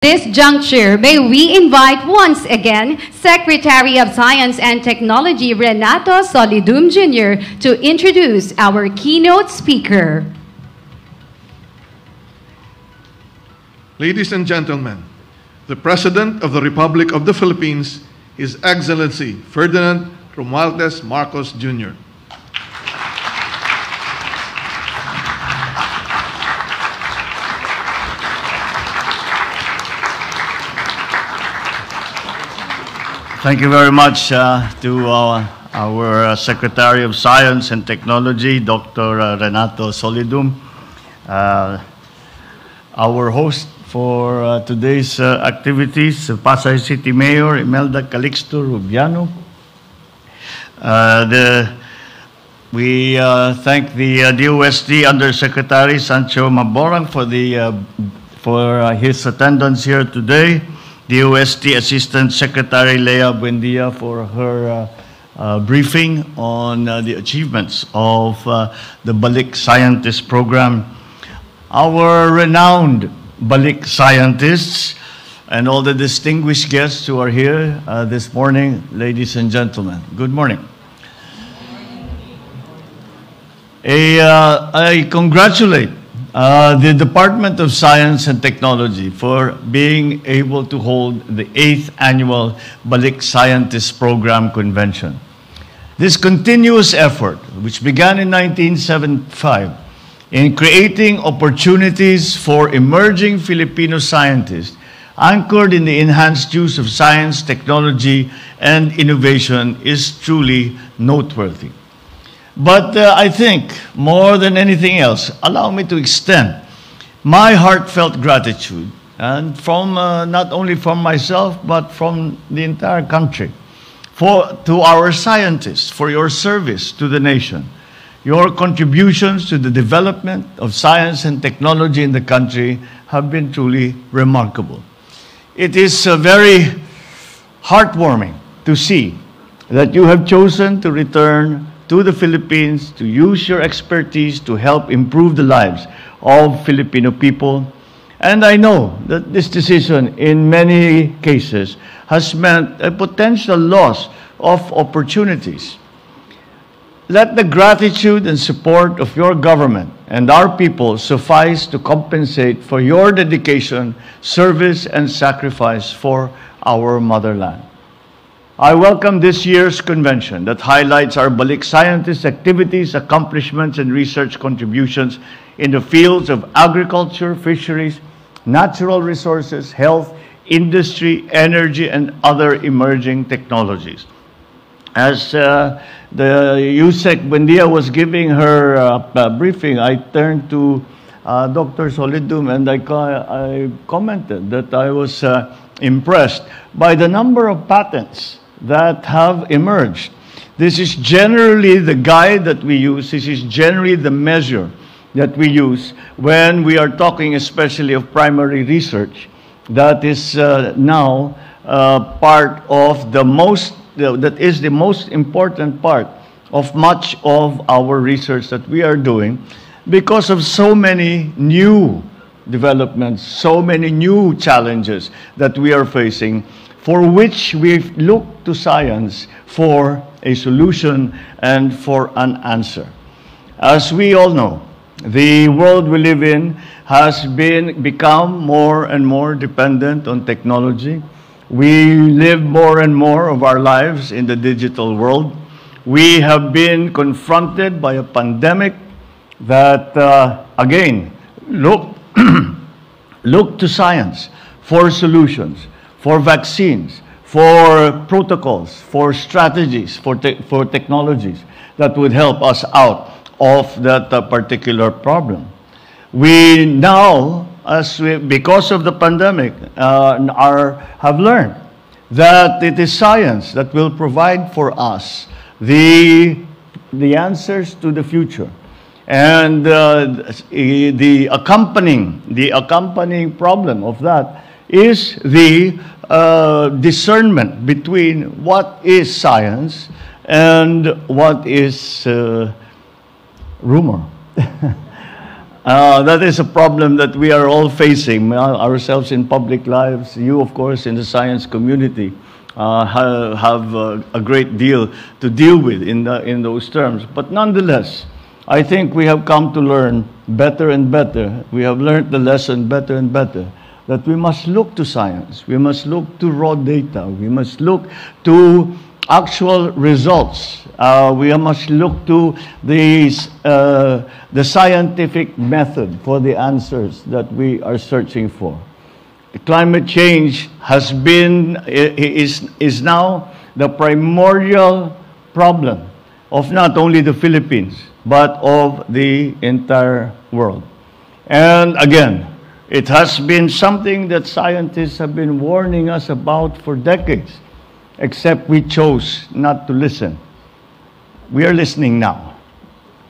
This juncture, may we invite once again Secretary of Science and Technology Renato Solidum Jr. to introduce our keynote speaker. Ladies and gentlemen, the President of the Republic of the Philippines, His Excellency Ferdinand Romualdez Marcos Jr. Thank you very much to our Secretary of Science and Technology, Dr. Renato Solidum, our host for today's activities, Pasay City Mayor Imelda Calixto Rubiano. We thank the DOST Undersecretary Sancho Maborang for his attendance here today. DOST Assistant Secretary Lea Buendia for her briefing on the achievements of the Balik Scientist Program. Our renowned Balik scientists and all the distinguished guests who are here this morning, ladies and gentlemen, good morning. I congratulate the Department of Science and Technology for being able to hold the 8th Annual Balik Scientist Program Convention. This continuous effort, which began in 1975, in creating opportunities for emerging Filipino scientists, anchored in the enhanced use of science, technology, and innovation, is truly noteworthy. But I think, more than anything else, allow me to extend my heartfelt gratitude, and from not only from myself, but from the entire country, to our scientists for your service to the nation. Your contributions to the development of science and technology in the country have been truly remarkable. It is very heartwarming to see that you have chosen to return to the Philippines to use your expertise to help improve the lives of Filipino people. And I know that this decision, in many cases, has meant a potential loss of opportunities. Let the gratitude and support of your government and our people suffice to compensate for your dedication, service, and sacrifice for our motherland. I welcome this year's convention that highlights our Balik scientists' activities, accomplishments, and research contributions in the fields of agriculture, fisheries, natural resources, health, industry, energy, and other emerging technologies. As the USEC Buendia was giving her briefing, I turned to Dr. Solidum and I commented that I was impressed by the number of patents that have emerged. This is generally the guide that we use. This is generally the measure that we use when we are talking especially of primary research. That is now part of that is the most important part of much of our research that we are doing because of so many new developments, so many new challenges that we are facing, for which we look to science for a solution and for an answer. As we all know, the world we live in has become more and more dependent on technology. We live more and more of our lives in the digital world. We have been confronted by a pandemic that, again, look to science for solutions, for vaccines, for protocols, for strategies, for technologies that would help us out of that particular problem. We now, because of the pandemic, have learned that it is science that will provide for us the answers to the future. And the accompanying problem of that is the discernment between what is science and what is rumor. That is a problem that we are all facing, ourselves in public lives, you, of course, in the science community. Have a great deal to deal with in those terms. But nonetheless, I think we have come to learn better and better. We have learned the lesson better and better, that we must look to science. We must look to raw data. We must look to actual results. We must look to the scientific method for the answers that we are searching for. Climate change is now the primordial problem of not only the Philippines, but of the entire world. And again, it has been something that scientists have been warning us about for decades, except we chose not to listen. We are listening now.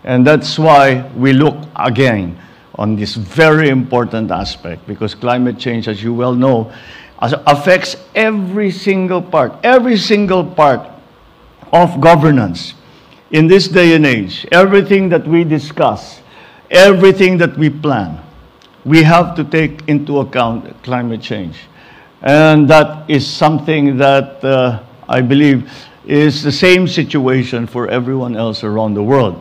And that's why we look again on this very important aspect, because climate change, as you well know, affects every single part of governance. In this day and age, everything that we discuss, everything that we plan, we have to take into account climate change. And that is something that I believe is the same situation for everyone else around the world.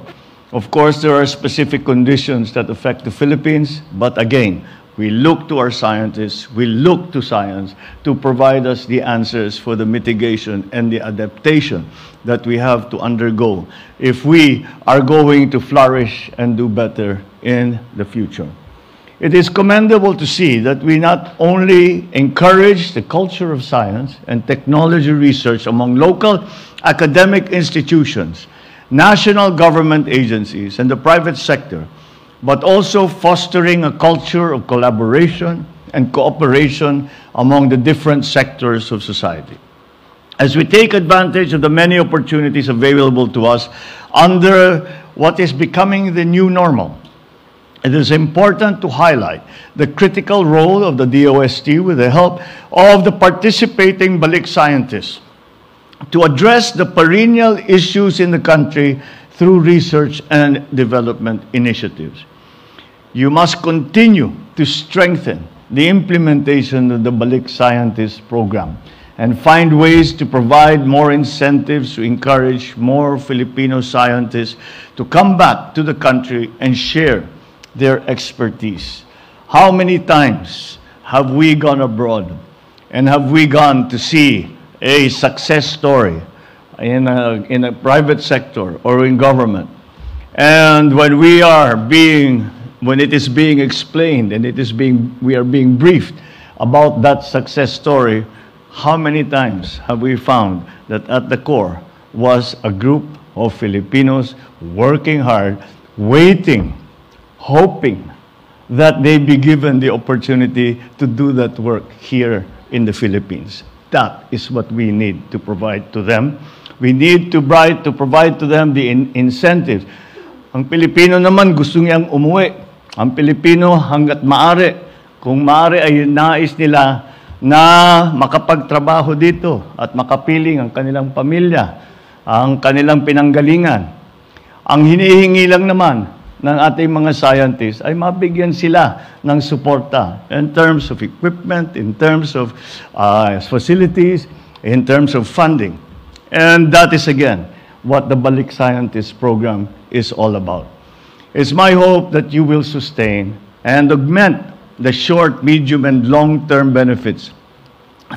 Of course, there are specific conditions that affect the Philippines, but again, we look to our scientists, we look to science to provide us the answers for the mitigation and the adaptation that we have to undergo if we are going to flourish and do better in the future. It is commendable to see that we not only encourage the culture of science and technology research among local academic institutions, national government agencies, and the private sector, but also fostering a culture of collaboration and cooperation among the different sectors of society. As we take advantage of the many opportunities available to us under what is becoming the new normal, it is important to highlight the critical role of the DOST with the help of the participating Balik scientists to address the perennial issues in the country through research and development initiatives. You must continue to strengthen the implementation of the Balik Scientist Program and find ways to provide more incentives to encourage more Filipino scientists to come back to the country and share their expertise. How many times have we gone abroad and have we gone to see a success story in a private sector or in government? And when it is being explained and we are being briefed about that success story, how many times have we found that at the core was a group of Filipinos working hard, waiting, hoping that they be given the opportunity to do that work here in the Philippines? That is what we need to provide to them. We need to provide to them the incentives. Ang Pilipino naman gusto niyang umuwi. Ang Pilipino hanggat maaari, kung maaari ay nais nila na makapagtrabaho dito at makapiling ang kanilang pamilya, ang kanilang pinanggalingan. Ang hinihingi lang naman ng ating mga scientists ay mabigyan sila ng suporta in terms of equipment, in terms of facilities, in terms of funding. And that is, again, what the Balik Scientist Program is all about. It's my hope that you will sustain and augment the short, medium, and long-term benefits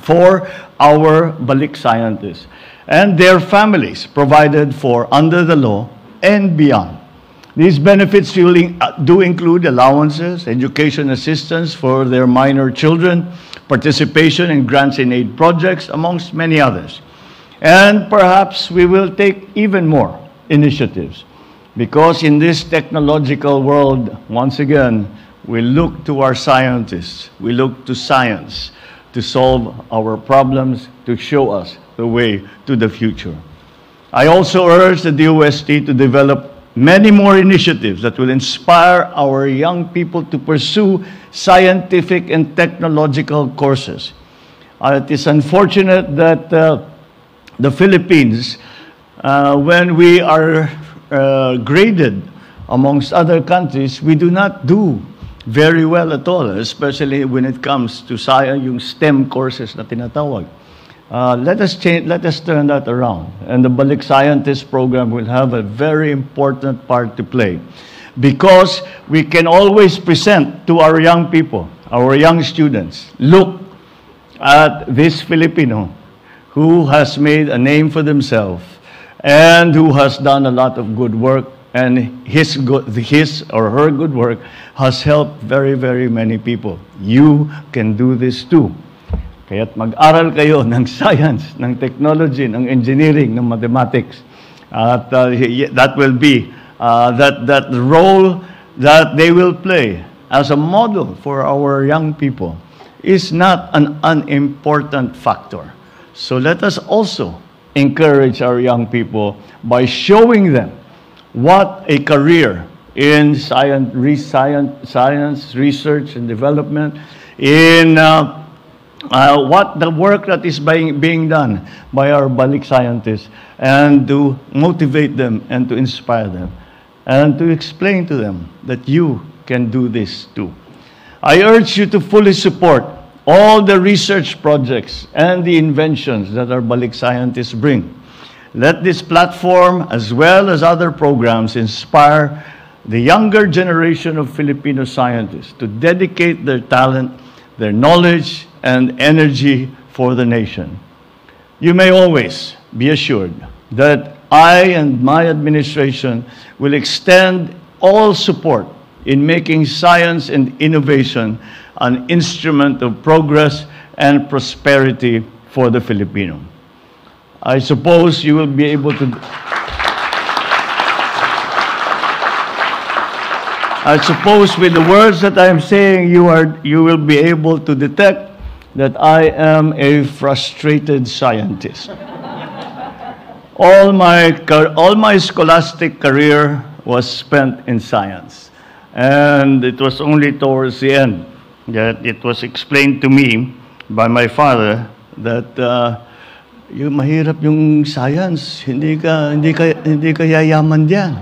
for our Balik scientists and their families provided for under the law and beyond. These benefits do include allowances, education assistance for their minor children, participation in grants and aid projects, amongst many others. And perhaps we will take even more initiatives, because in this technological world, once again, we look to our scientists, we look to science to solve our problems, to show us the way to the future. I also urge the DOST to develop many more initiatives that will inspire our young people to pursue scientific and technological courses. It is unfortunate that the Philippines, when we are graded amongst other countries, we do not do very well at all, especially when it comes to science, yung STEM courses na tinatawag. Let us turn that around. And the Balik Scientist program will have a very important part to play, because we can always present to our young people, our young students, look at this Filipino who has made a name for themselves and who has done a lot of good work, and his or her good work has helped very, very many people. You can do this too. Kaya't mag-aral kayo ng science, ng technology, ng engineering, ng mathematics. At that will be that role that they will play as a model for our young people is not an unimportant factor. So let us also encourage our young people by showing them what a career in science, research and development, in what the work that is being done by our Balik scientists, and to motivate them and to inspire them and to explain to them that you can do this too. I urge you to fully support all the research projects and the inventions that our Balik scientists bring. Let this platform, as well as other programs, inspire the younger generation of Filipino scientists to dedicate their talent, their knowledge, and energy for the nation. You may always be assured that I and my administration will extend all support in making science and innovation an instrument of progress and prosperity for the Filipino. I suppose you will be able to... I suppose with the words that I am saying, you will be able to detect that I am a frustrated scientist. All my scholastic career was spent in science. And it was only towards the end that it was explained to me by my father that mahirap yung science, hindi ka yayaman diyan.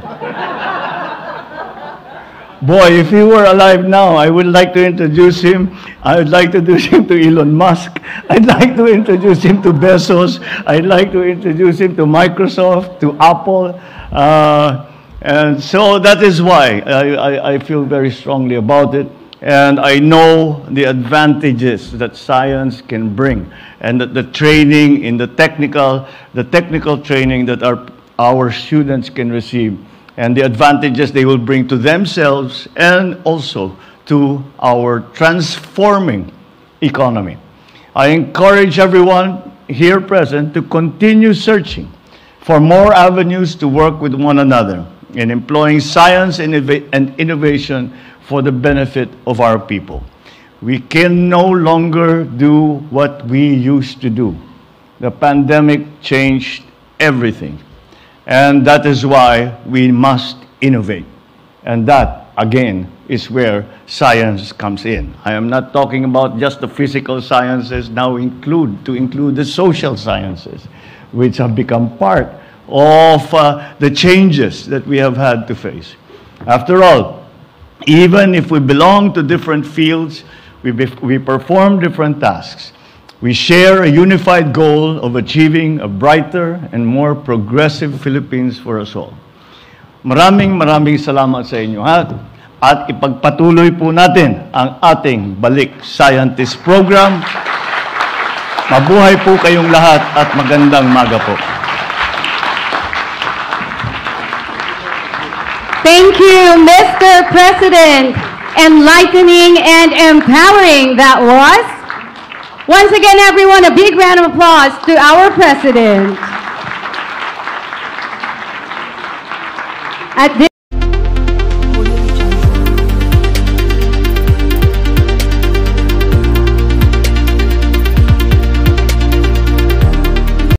Boy, if he were alive now, I would like to introduce him. I would like to introduce him to Elon Musk. I'd like to introduce him to Bezos. I'd like to introduce him to Microsoft, to Apple. And so that is why I feel very strongly about it. And I know the advantages that science can bring, and that the training in the technical training that our students can receive, and the advantages they will bring to themselves and also to our transforming economy. I encourage everyone here present to continue searching for more avenues to work with one another in employing science and innovation for the benefit of our people. We can no longer do what we used to do. The pandemic changed everything. And that is why we must innovate. And that, again, is where science comes in. I am not talking about just the physical sciences, now include the social sciences, which have become part of the changes that we have had to face. After all, even if we belong to different fields, we perform different tasks, we share a unified goal of achieving a brighter and more progressive Philippines for us all. Maraming salamat sa inyo at ipagpatuloy po natin ang ating Balik Scientist Program. Mabuhay po kayong lahat at magandang maga po. Thank you, Mr. President. Enlightening and empowering that was. Once again, everyone, a big round of applause to our President. At this